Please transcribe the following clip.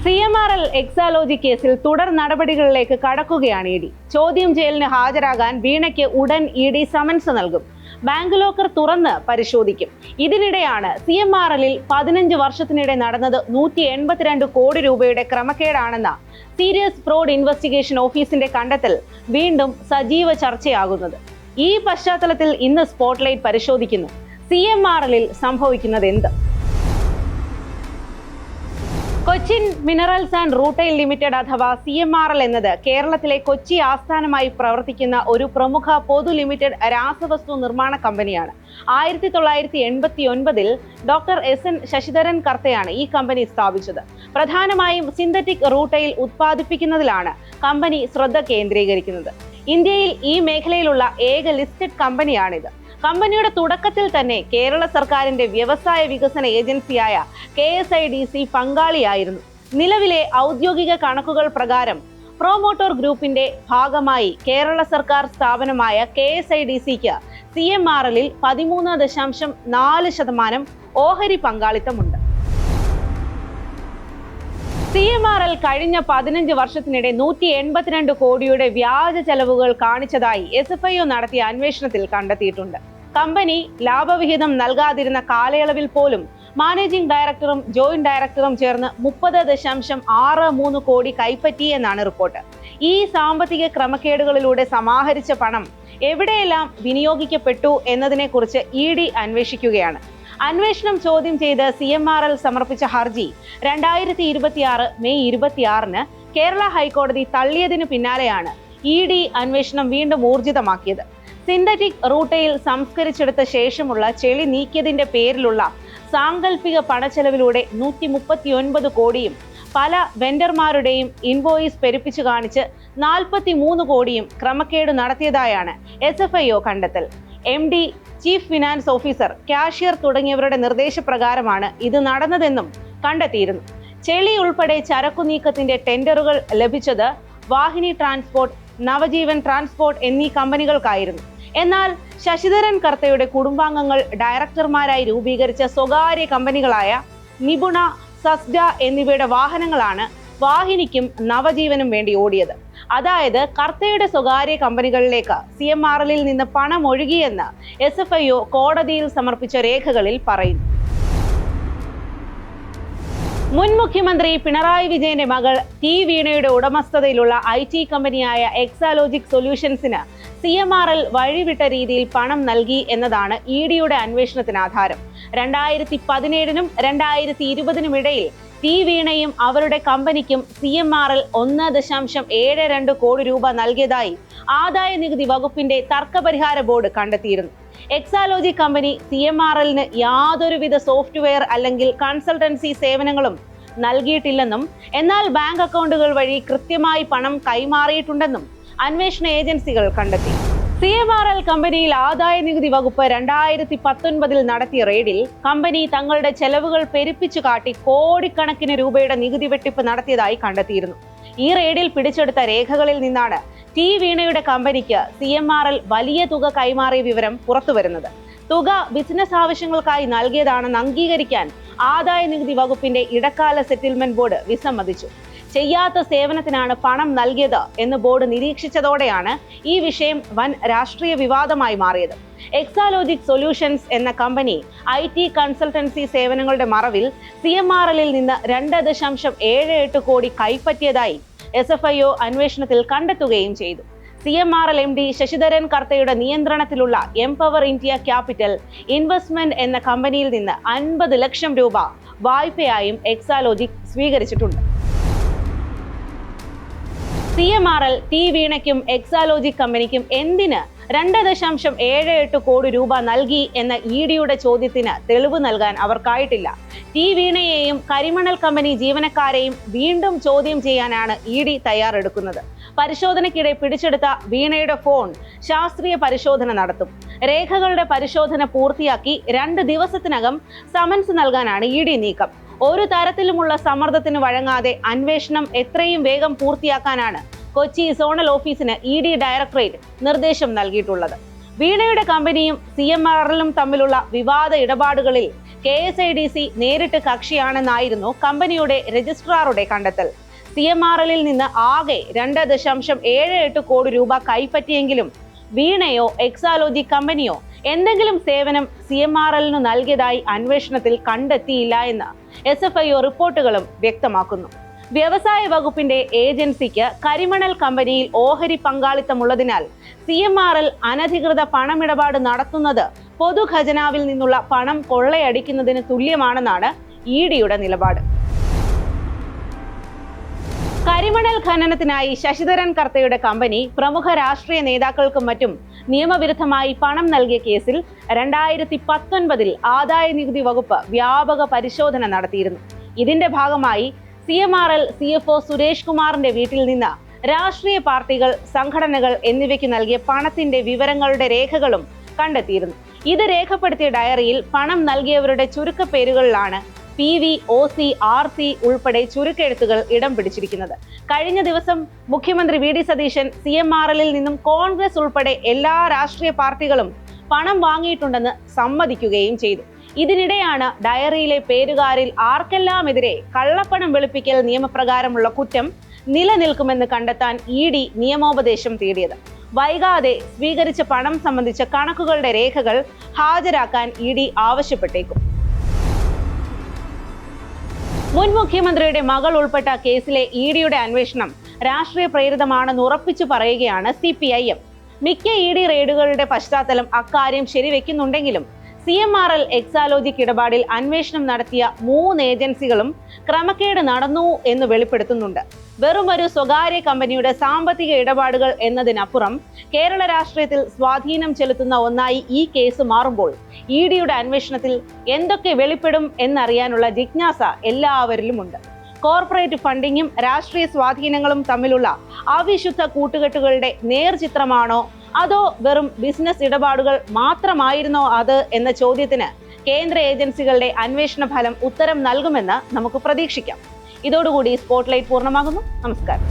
CMRL Exalogic കേസിൽ തുടർ നടപടികളിലേക്ക് കടക്കുകയാണ് ഇഡി. ചോദ്യം ചെയ്യലിന് ഹാജരാകാൻ വീണയ്ക്ക് ഉടൻ ഇഡി സമൻസ് നൽകും. ബാങ്ക് ലോക്കർ തുറന്ന് പരിശോധിക്കും. ഇതിനിടെയാണ് CMRLൽ 15 വർഷത്തിനിടെ നടന്നത് 182 കോടി രൂപയുടെ ക്രമക്കേടാണെന്ന സീരിയസ് ഫ്രോഡ് ഇൻവെസ്റ്റിഗേഷൻ ഓഫീസിന്റെ കണ്ടെത്തൽ വീണ്ടും സജീവ ചർച്ചയാകുന്നത്. ഈ പശ്ചാത്തലത്തിൽ ഇന്ന് സ്പോട്ട്ലൈറ്റ് പരിശോധിക്കുന്നു. CMRLൽ സംഭവിക്കുന്നത് എന്ത്? Cochin minerals and rutile limited അഥവാ CMRL എന്നത് കേരളത്തിലെ കൊച്ചി ആസ്ഥാനമായി പ്രവർത്തിക്കുന്ന ഒരു പ്രമുഖ പൊതു ലിമിറ്റഡ് രാസവസ്തു നിർമ്മാണ കമ്പനിയാണ്. 1989-ൽ ഡോക്ടർ SN ശശിധരൻ കർത്തയാണ് ഈ കമ്പനി സ്ഥാപിച്ചത്. പ്രധാനമായും സിന്തറ്റിക് റൂട്ടെയിൽ ഉത്പാദിപ്പിക്കുന്നതിലാണ് കമ്പനി ശ്രദ്ധ കേന്ദ്രീകരിക്കുന്നത്. ഇന്ത്യയിൽ ഈ മേഖലയിലുള്ള ഏക ലിസ്റ്റഡ് കമ്പനിയാണിത്. കമ്പനിയുടെ തുടക്കത്തിൽ തന്നെ കേരള സർക്കാരിന്റെ വ്യവസായ വികസന ഏജൻസിയായ KSIDC പങ്കാളിയായിരുന്നു. നിലവിലെ ഔദ്യോഗിക കണക്കുകൾ പ്രകാരം പ്രൊമോട്ടർ ഗ്രൂപ്പിന്റെ ഭാഗമായി കേരള സർക്കാർ സ്ഥാപനമായ KSIDCക്ക് CMRLൽ 13.4% ഓഹരി പങ്കാളിത്തമുണ്ട്. CMRL കഴിഞ്ഞ 15 വർഷത്തിനിടെ 182 കോടിയുടെ വ്യാജ ചെലവുകൾ കാണിച്ചതായി SFIO നടത്തിയ അന്വേഷണത്തിൽ കണ്ടെത്തിയിട്ടുണ്ട്. കമ്പനി ലാഭവിഹിതം നൽകാതിരുന്ന കാലയളവിൽ പോലും മാനേജിംഗ് ഡയറക്ടറും ജോയിന്റ് ഡയറക്ടറും ചേർന്ന് 30.63 കോടി കൈപ്പറ്റിയെന്നാണ് റിപ്പോർട്ട്. ഈ സാമ്പത്തിക ക്രമക്കേടുകളിലൂടെ സമാഹരിച്ച പണം എവിടെയെല്ലാം വിനിയോഗിക്കപ്പെട്ടു എന്നതിനെക്കുറിച്ച് ED അന്വേഷിക്കുകയാണ്. അന്വേഷണം ചോദ്യം ചെയ്ത് CMRL സമർപ്പിച്ച ഹർജി 2026 മെയ് 26-ന് കേരള ഹൈക്കോടതി തള്ളിയതിനു പിന്നാലെയാണ് ED അന്വേഷണം വീണ്ടും ഊർജിതമാക്കിയത്. സിന്തറ്റിക് റൂട്ടെയിൽ സംസ്കരിച്ചെടുത്ത ശേഷമുള്ള ചെളി നീക്കിയതിന്റെ പേരിലുള്ള സാങ്കല്പിക പണച്ചെലവിലൂടെ 139 കോടിയും പല വെണ്ടർമാരുടെയും ഇൻവോയിസ് പെരുപ്പിച്ചു കാണിച്ച് 43 കോടിയും ക്രമക്കേട് നടത്തിയതായാണ് SFIO കണ്ടെത്തൽ. MD, chief finance officer, cashier തുടങ്ങിയവരുടെ നിർദ്ദേശപ്രകാരമാണ് ഇത് നടന്നതെന്നും കണ്ടെത്തിയിരുന്നു. ചെളി ഉൾപ്പെടെ ചരക്കു നീക്കത്തിന്റെ ടെൻഡറുകൾ ലഭിച്ചത് വാഹിനി ട്രാൻസ്പോർട്ട്, നവജീവൻ ട്രാൻസ്പോർട്ട് എന്നീ കമ്പനികൾക്കായിരുന്നു. എന്നാൽ ശശിധരൻ കർത്തയുടെ കുടുംബാംഗങ്ങൾ ഡയറക്ടർമാരായി രൂപീകരിച്ച സ്വകാര്യ കമ്പനികളായ നിപുണ, സസ്ഡ എന്നിവയുടെ വാഹനങ്ങളാണ് വാഹിനിക്കും നവജീവനും വേണ്ടി ഓടിയത്. അതായത് കർത്തയുടെ സ്വകാര്യ കമ്പനികളിലേക്ക് CMRLൽ നിന്ന് പണം ഒഴുകിയെന്ന് SFIO കോടതിയിൽ സമർപ്പിച്ച രേഖകളിൽ പറയുന്നു. മുൻ മുഖ്യമന്ത്രി പിണറായി വിജയന്റെ മകൾ T വീണയുടെ ഉടമസ്ഥതയിലുള്ള IT കമ്പനിയായ എക്സാലോജിക് സൊല്യൂഷൻസിന് CMRL വഴിവിട്ട രീതിയിൽ പണം നൽകി എന്നതാണ് EDയുടെ അന്വേഷണത്തിന് ആധാരം. 2017-നും 2020-നും ഇടയിൽ T വീണയും അവരുടെ കമ്പനിക്കും CMRL 1.72 കോടി രൂപ നൽകിയതായി ആദായ നികുതി വകുപ്പിന്റെ തർക്കപരിഹാര ബോർഡ് കണ്ടെത്തിയിരുന്നു. എക്സാലോജി കമ്പനി CMRLന് യാതൊരുവിധ സോഫ്റ്റ്വെയർ അല്ലെങ്കിൽ കൺസൾട്ടൻസി സേവനങ്ങളും നൽകിയിട്ടില്ലെന്നും എന്നാൽ ബാങ്ക് അക്കൗണ്ടുകൾ വഴി കൃത്യമായി പണം കൈമാറിയിട്ടുണ്ടെന്നും അന്വേഷണ ഏജൻസികൾ കണ്ടെത്തി. CMRL കമ്പനിയിൽ ആദായ നികുതി വകുപ്പ് 2019-ൽ നടത്തിയ റെയ്ഡിൽ കമ്പനി തങ്ങളുടെ ചെലവുകൾ പെരുപ്പിച്ചു കാട്ടി കോടിക്കണക്കിന് രൂപയുടെ നികുതി വെട്ടിപ്പ് നടത്തിയതായി കണ്ടെത്തിയിരുന്നു. ഈ റെയ്ഡിൽ പിടിച്ചെടുത്ത രേഖകളിൽ നിന്നാണ് T വീണയുടെ കമ്പനിക്ക് CMRL വലിയ തുക കൈമാറിയ വിവരം പുറത്തുവരുന്നത്. തുക ബിസിനസ് ആവശ്യങ്ങൾക്കായി നൽകിയതാണെന്ന് അംഗീകരിക്കാൻ ആദായ നികുതി വകുപ്പിന്റെ ഇടക്കാല സെറ്റിൽമെന്റ് ബോർഡ് വിസമ്മതിച്ചു. ചെയ്യാത്ത സേവനത്തിനാണ് പണം നൽകിയത് എന്ന് ബോർഡ് നിരീക്ഷിച്ചതോടെയാണ് ഈ വിഷയം വൻ രാഷ്ട്രീയ വിവാദമായി മാറിയത്. എക്സാലോജിക് സൊല്യൂഷൻസ് എന്ന കമ്പനി IT കൺസൾട്ടൻസി സേവനങ്ങളുടെ മറവിൽ CMRLൽ നിന്ന് 2.78 കോടി കൈപ്പറ്റിയതായി SFIO അന്വേഷണത്തിൽ കണ്ടെത്തുകയും ചെയ്തു. CMRL MD ശശിധരൻ കർത്തയുടെ നിയന്ത്രണത്തിലുള്ള എംപവർ ഇന്ത്യ ക്യാപിറ്റൽ ഇൻവെസ്റ്റ്മെന്റ് എന്ന കമ്പനിയിൽ നിന്ന് 50 ലക്ഷം രൂപ വായ്പയായും എക്സാലോജിക് സ്വീകരിച്ചിട്ടുണ്ട്. CMRL T വീണയ്ക്കും എക്സാലോജിക് കമ്പനിക്കും എന്തിന് 2.78 കോടി രൂപ നൽകി എന്ന EDയുടെ ചോദ്യത്തിന് തെളിവ് നൽകാൻ അവർക്കായിട്ടില്ല. T വീണയെയും കരിമണൽ കമ്പനി ജീവനക്കാരെയും വീണ്ടും ചോദ്യം ചെയ്യാനാണ് ED തയ്യാറെടുക്കുന്നത്. പരിശോധനയ്ക്കിടെ പിടിച്ചെടുത്ത വീണയുടെ ഫോൺ ശാസ്ത്രീയ പരിശോധന നടത്തും. രേഖകളുടെ പരിശോധന പൂർത്തിയാക്കി 2 ദിവസത്തിനകം സമൻസ് നൽകാനാണ് ED നീക്കം. ഒരു തരത്തിലുമുള്ള സമ്മർദ്ദത്തിന് വഴങ്ങാതെ അന്വേഷണം എത്രയും വേഗം പൂർത്തിയാക്കാനാണ് കൊച്ചി സോണൽ ഓഫീസിന് ED ഡയറക്ടറേറ്റ് നിർദ്ദേശം നൽകിയിട്ടുള്ളത്. വീണയുടെ കമ്പനിയും CMRLും തമ്മിലുള്ള വിവാദ ഇടപാടുകളിൽ KSIDC നേരിട്ട് കക്ഷിയാണെന്നായിരുന്നു കമ്പനിയുടെ രജിസ്ട്രാറുടെ കണ്ടെത്തൽ. CMRL നിന്ന് ആകെ 2.78 കോടി രൂപ കൈപ്പറ്റിയെങ്കിലും വീണയോ എക്സാലോജിക് കമ്പനിയോ എന്തെങ്കിലും സേവനം CMRL നൽകിയതായി അന്വേഷണത്തിൽ കണ്ടെത്തിയില്ല എന്ന് SFIO റിപ്പോർട്ടുകളും വ്യക്തമാക്കുന്നു. വ്യവസായ വകുപ്പിന്റെ ഏജൻസിക്ക് കരിമണൽ കമ്പനിയിൽ ഓഹരി പങ്കാളിത്തമുള്ളതിനാൽ CMRL അനധികൃത പണമിടപാട് നടത്തുന്നത് പൊതുഖജനാവിൽ നിന്നുള്ള പണം കൊള്ളയടിക്കുന്നതിന് തുല്യമാണെന്നാണ് EDയുടെ നിലപാട്. കരിമണൽ ഖനനത്തിനായി ശശിധരൻ കർത്തയുടെ കമ്പനി പ്രമുഖ രാഷ്ട്രീയ നേതാക്കൾക്കും മറ്റും നിയമവിരുദ്ധമായി പണം നൽകിയ കേസിൽ 2019 ആദായ നികുതി വകുപ്പ് വ്യാപക പരിശോധന നടത്തിയിരുന്നു. ഇതിന്റെ ഭാഗമായി CMRL CFO സുരേഷ് കുമാറിന്റെ വീട്ടിൽ നിന്ന് രാഷ്ട്രീയ പാർട്ടികൾ, സംഘടനകൾ എന്നിവയ്ക്ക് നൽകിയ പണത്തിന്റെ വിവരങ്ങളുടെ രേഖകളും കണ്ടെത്തിയിരുന്നു. ഇത് രേഖപ്പെടുത്തിയ ഡയറിയിൽ പണം നൽകിയവരുടെ ചുരുക്കപ്പേരുകളിലാണ് PV, OC, RC ഉൾപ്പെടെ ചുരുക്കെഴുത്തുകൾ ഇടം പിടിച്ചിരിക്കുന്നത്. കഴിഞ്ഞ ദിവസം മുഖ്യമന്ത്രി VD സതീശൻ CMRL നിന്നും കോൺഗ്രസ് ഉൾപ്പെടെ എല്ലാ രാഷ്ട്രീയ പാർട്ടികളും പണം വാങ്ങിയിട്ടുണ്ടെന്ന് സമ്മതിക്കുകയും ചെയ്തു. ഇതിനിടെയാണ് ഡയറിയിലെ പേരുകാരിൽ ആർക്കെല്ലാമെതിരെ കള്ളപ്പണം വെളുപ്പിക്കൽ നിയമപ്രകാരമുള്ള കുറ്റം നിലനിൽക്കുമെന്ന് കണ്ടെത്താൻ ED നിയമോപദേശം തേടിയത്. വൈകാതെ സ്വീകരിച്ച പണം സംബന്ധിച്ച കണക്കുകളുടെ രേഖകൾ ഹാജരാക്കാൻ ED ആവശ്യപ്പെട്ടേക്കും. മുൻ മുഖ്യമന്ത്രിയുടെ മകൾ ഉൾപ്പെട്ട കേസിലെ EDയുടെ അന്വേഷണം രാഷ്ട്രീയ പ്രേരിതമാണെന്ന് ഉറപ്പിച്ചു പറയുകയാണ് CPIM. മിക്ക ED റെയ്ഡുകളുടെ പശ്ചാത്തലം അക്കാര്യം ശരിവെക്കുന്നുണ്ടെങ്കിലും CMRL എക്സാലോജിക് ഇടപാടിൽ അന്വേഷണം നടത്തിയ 3 ഏജൻസികളും ക്രമക്കേട് നടന്നു എന്ന് വെളിപ്പെടുത്തുന്നുണ്ട്. വെറുമൊരു സ്വകാര്യ കമ്പനിയുടെ സാമ്പത്തിക ഇടപാടുകൾ എന്നതിനപ്പുറം കേരള രാഷ്ട്രീയത്തിൽ സ്വാധീനം ചെലുത്തുന്ന ഒന്നായി ഈ കേസ് മാറുമ്പോൾ EDയുടെ അന്വേഷണത്തിൽ എന്തൊക്കെ വെളിപ്പെടും എന്നറിയാനുള്ള ജിജ്ഞാസ എല്ലാവരിലുമുണ്ട്. കോർപ്പറേറ്റ് ഫണ്ടിങ്ങും രാഷ്ട്രീയ സ്വാധീനങ്ങളും തമ്മിലുള്ള അവിശുദ്ധ കൂട്ടുകെട്ടുകളുടെ നേർചിത്രമാണോ അതോ വെറും ബിസിനസ് ഇടപാടുകൾ മാത്രമായിരുന്നോ അത് എന്ന ചോദ്യത്തിന് കേന്ദ്ര ഏജൻസികളുടെ അന്വേഷണ ഫലം ഉത്തരം നൽകുമെന്ന് നമുക്ക് പ്രതീക്ഷിക്കാം. ഇതോടുകൂടി സ്പോട്ട്ലൈറ്റ് പൂർണ്ണമാകുന്നു. നമസ്കാരം.